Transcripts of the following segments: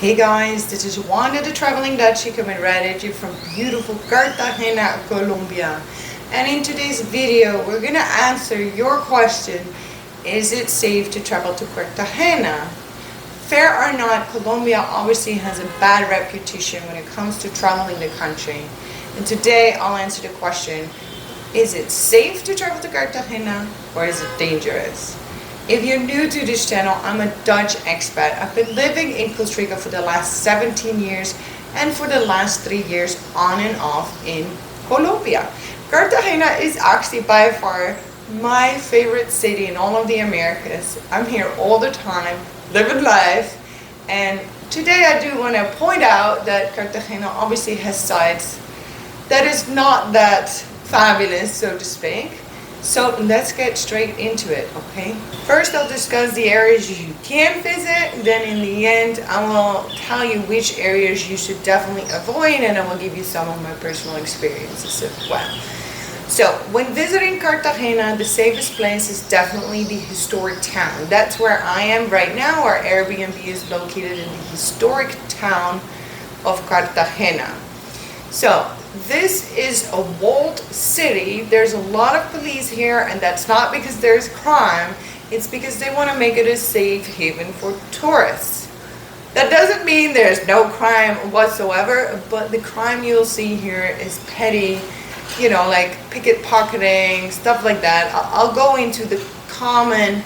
Hey guys, this is Wanda the Traveling Dutchie coming right at you from beautiful Cartagena, Colombia. And in today's video, we're going to answer your question, is it safe to travel to Cartagena? Fair or not, Colombia obviously has a bad reputation when it comes to traveling the country. And today I'll answer the question, is it safe to travel to Cartagena or is it dangerous? If you're new to this channel, I'm a Dutch expat. I've been living in Costa Rica for the last 17 years and for the last 3 years on and off in Colombia. Cartagena is actually by far my favorite city in all of the Americas. I'm here all the time, living life, and today I do want to point out that Cartagena obviously has sides that is not that fabulous, so to speak. So let's get straight into it, okay? First I'll discuss the areas you can visit, then in the end I will tell you which areas you should definitely avoid, and I will give you some of my personal experiences as well. So when visiting Cartagena, the safest place is definitely the historic town. That's where I am right now. Our Airbnb is located in the historic town of Cartagena. So this is a walled city. There's a lot of police here, and that's not because there's crime. It's because they want to make it a safe haven for tourists. That doesn't mean there's no crime whatsoever, but the crime you'll see here is petty, like pickpocketing, stuff like that. I'll go into the common,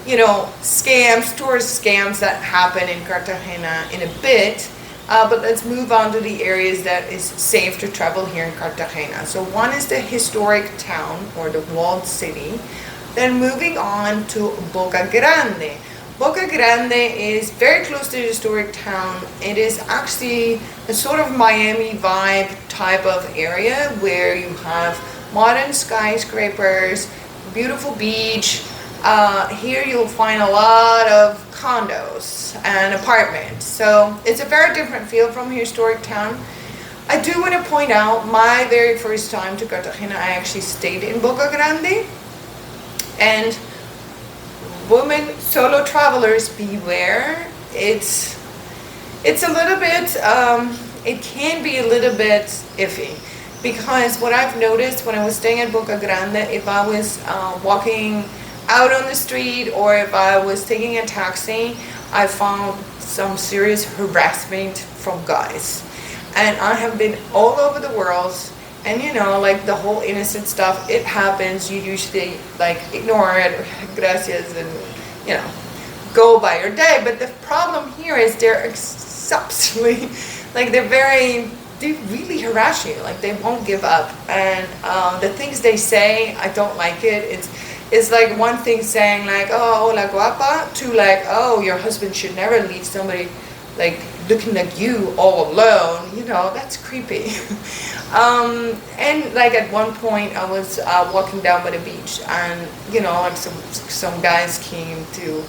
scams, tourist scams that happen in Cartagena in a bit. But let's move on to the areas that is safe to travel here in Cartagena. So one is the historic town or the walled city. Then moving on to Boca Grande. Boca Grande is very close to the historic town. It is actually a sort of Miami vibe type of area where you have modern skyscrapers, beautiful beach. Here you'll find a lot of condos and apartments, so it's a very different feel from historic town. I do want to point out my very first time to Cartagena, I actually stayed in Boca Grande, and women solo travelers beware. It's a little bit it can be a little bit iffy, because what I've noticed when I was staying at Boca Grande, if I was walking out on the street or if I was taking a taxi, I found some serious harassment from guys. And I have been all over the world, and like the whole innocent stuff, it happens. You usually ignore it, gracias, and go by your day. But the problem here is they're exceptionally, they really harass you. They won't give up, and the things they say, I don't like it. It's like one thing saying oh, hola guapa, to oh, your husband should never leave somebody looking like you all alone. That's creepy. And at one point I was walking down by the beach, and some guys came to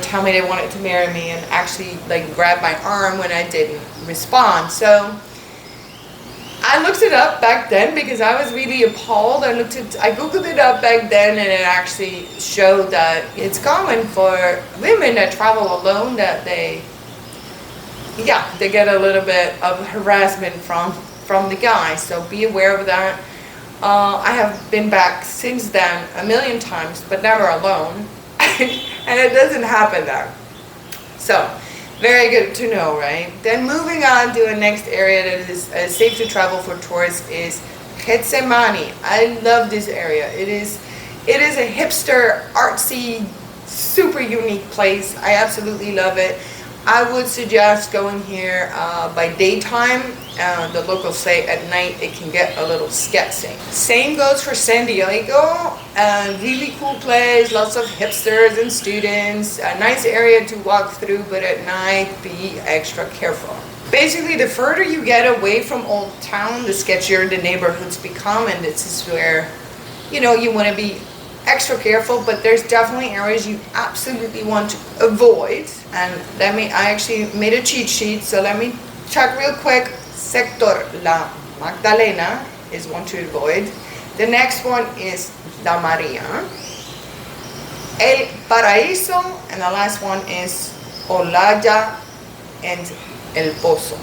tell me they wanted to marry me, and actually grab my arm when I didn't respond. So I looked it up back then because I was really appalled. I googled it up back then, and it actually showed that it's common for women that travel alone that they get a little bit of harassment from the guys. So be aware of that. I have been back since then a million times, but never alone, and it doesn't happen there. So very good to know, right? Then moving on to the next area that is safe to travel for tourists is Getsemani. I love this area. It is a hipster, artsy, super unique place. I absolutely love it. I would suggest going here by daytime. The locals say at night it can get a little sketchy. Same goes for San Diego. Really cool place, lots of hipsters and students. A nice area to walk through, but at night be extra careful. Basically, the further you get away from Old Town, the sketchier the neighborhoods become, and this is where you want to be extra careful. But there's definitely areas you absolutely want to avoid. And I actually made a cheat sheet, so let me check real quick. Sector La Magdalena is one to avoid. The next one is La Maria, El Paraíso, and the last one is Olaya and El Pozo.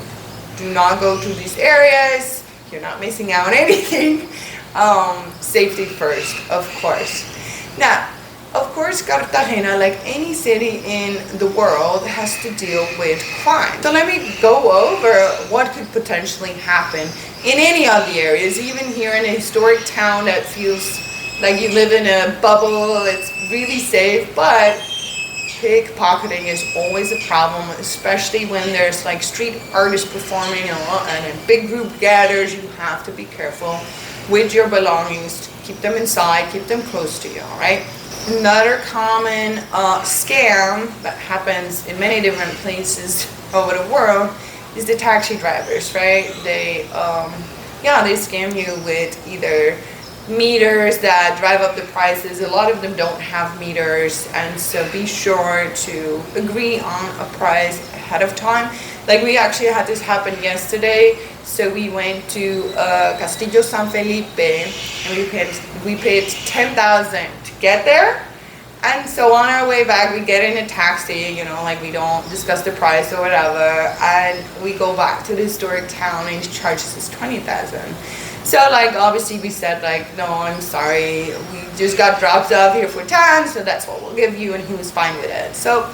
Do not go to these areas. You're not missing out on anything. Safety first, of course. Now, of course, Cartagena, like any city in the world, has to deal with crime. So let me go over what could potentially happen in any of the areas, even here in a historic town that feels like you live in a bubble. It's really safe, but pickpocketing is always a problem, especially when there's like street artists performing and a big group gathers. You have to be careful with your belongings. Keep them inside, keep them close to you, all right? Another common scam that happens in many different places over the world is the taxi drivers, right? They scam you with either meters that drive up the prices. A lot of them don't have meters, and so be sure to agree on a price ahead of time. Like we actually had this happen yesterday. So we went to Castillo San Felipe, and we paid 10,000 to get there. And so on our way back, we get in a taxi, like we don't discuss the price or whatever, and we go back to the historic town and he charges us 20,000. So like obviously we said like, no, I'm sorry, we just got dropped off here for 10, so that's what we'll give you, and he was fine with it. So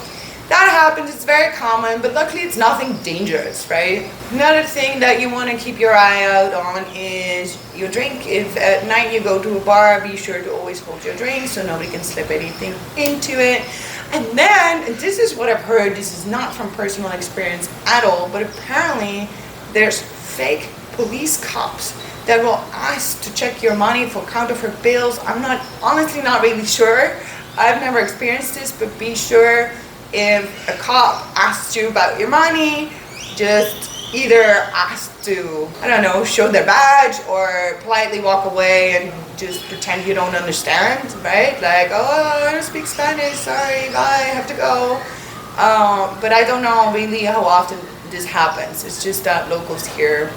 that happens, it's very common, but luckily it's nothing dangerous, right? Another thing that you want to keep your eye out on is your drink. If at night you go to a bar, be sure to always hold your drink so nobody can slip anything into it. And then, this is what I've heard, this is not from personal experience at all, but apparently there's fake police cops that will ask to check your money for counterfeit bills. I'm honestly not really sure. I've never experienced this, but be sure if a cop asks you about your money, just either ask to, show their badge or politely walk away and just pretend you don't understand, right? Like, oh, I don't speak Spanish, sorry, bye, I have to go. But I don't know really how often this happens. It's just that locals here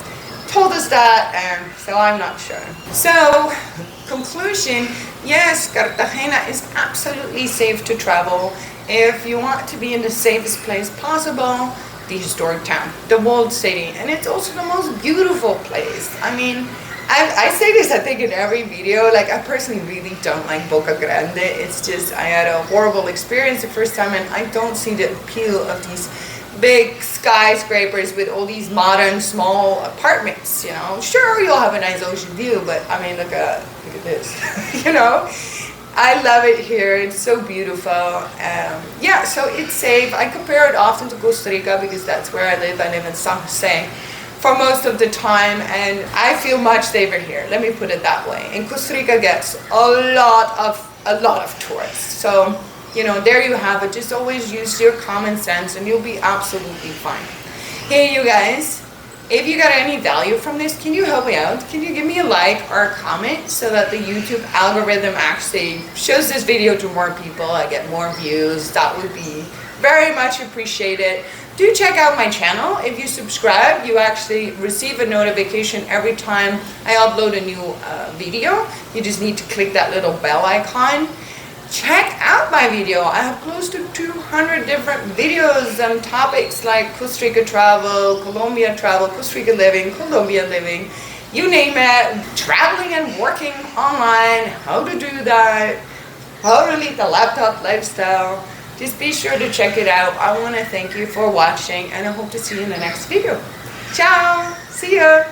told us that, and so I'm not sure. So, conclusion, yes, Cartagena is absolutely safe to travel. If you want to be in the safest place possible, the historic town, the walled city, and it's also the most beautiful place. I mean, I say this I think in every video, like I personally really don't like Boca Grande. It's just, I had a horrible experience the first time, and I don't see the appeal of these big skyscrapers with all these modern small apartments, Sure, you'll have a nice ocean view, but I mean, look at this, I love it here. It's so beautiful. So it's safe. I compare it often to Costa Rica because that's where I live. I live in San Jose for most of the time, and I feel much safer here. Let me put it that way. And Costa Rica gets a lot of tourists. So, there you have it. Just always use your common sense and you'll be absolutely fine. Hey, you guys. If you got any value from this, can you help me out? Can you give me a like or a comment so that the YouTube algorithm actually shows this video to more people? I get more views. That would be very much appreciated. Do check out my channel. If you subscribe, you actually receive a notification every time I upload a new video. You just need to click that little bell icon. Check out my video. I have close to 200 different videos on topics like Costa Rica travel, Colombia travel, Costa Rica living, Colombia living, you name it, traveling and working online, how to do that, how to lead the laptop lifestyle. Just be sure to check it out. I want to thank you for watching, and I hope to see you in the next video. Ciao! See ya!